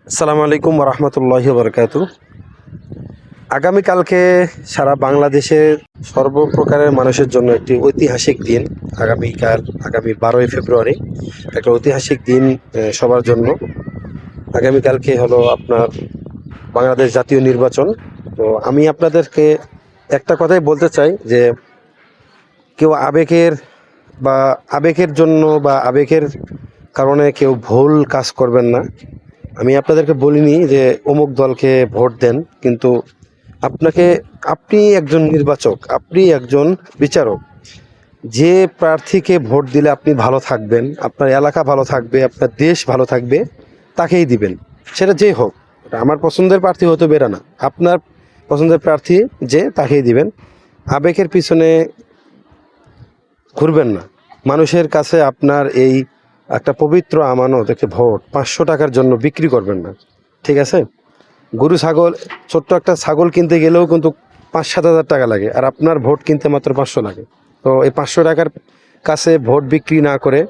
আসসালামু আলাইকুম রহমতুল্লাহি বারকাতু। আগামীকালকে সারা বাংলাদেশের সর্বপ্রকারের মানুষের জন্য একটি ঐতিহাসিক দিন। আগামী 12ই ফেব্রুয়ারি একটা ঐতিহাসিক দিন সবার জন্য। আগামীকালকে হলো আপনার বাংলাদেশ জাতীয় নির্বাচন। তো আমি আপনাদেরকে একটা কথাই বলতে চাই যে কেউ আবেগের জন্য বা আবেগের কারণে কেউ ভুল কাজ করবেন না। আমি আপনাদেরকে বলিনি যে অমুক দলকে ভোট দেন, কিন্তু আপনি একজন নির্বাচক, আপনি একজন বিচারক। যে প্রার্থীকে ভোট দিলে আপনি ভালো থাকবেন, আপনার এলাকা ভালো থাকবে, আপনার দেশ ভালো থাকবে, তাকেই দিবেন। সেটা যেই হোক, এটা আমার পছন্দের প্রার্থী হতে বেরা না, আপনার পছন্দের প্রার্থী যে তাকেই দিবেন। আবেগের পিছনে ঘুরবেন না। মানুষের কাছে আপনার এই একটা পবিত্র আমানত, একটা ভোট 500 টাকার জন্য বিক্রি করবেন না, ঠিক আছে? গরু ছাগল, ছোট্ট একটা ছাগল কিনতে গেলেও কিন্তু 5-7 হাজার টাকা লাগে, আর আপনার ভোট কিনতে মাত্র 500 লাগে। তো এই 500 টাকার কাছে ভোট বিক্রি না করে,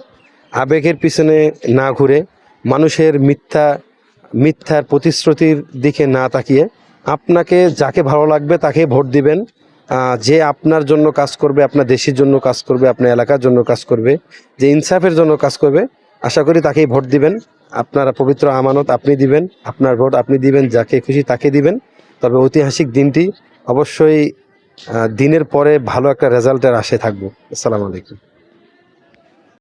আবেগের পিছনে না ঘুরে, মানুষের মিথ্যার প্রতিশ্রুতির দিকে না তাকিয়ে আপনাকে যাকে ভালো লাগবে তাকে ভোট দিবেন। যে আপনার জন্য কাজ করবে, আপনার দেশের জন্য কাজ করবে, আপনার এলাকার জন্য কাজ করবে, যে ইনসাফের জন্য কাজ করবে, আশা করি তাকেই ভোট দিবেন। আপনারা পবিত্র আমানত আপনি দিবেন, আপনার ভোট আপনি দিবেন, যাকে খুশি তাকে দিবেন। তবে ঐতিহাসিক দিনটি অবশ্যই দিনের পরে ভালো একটা রেজাল্টের আশায় থাকবো। আসসালামু আলাইকুম।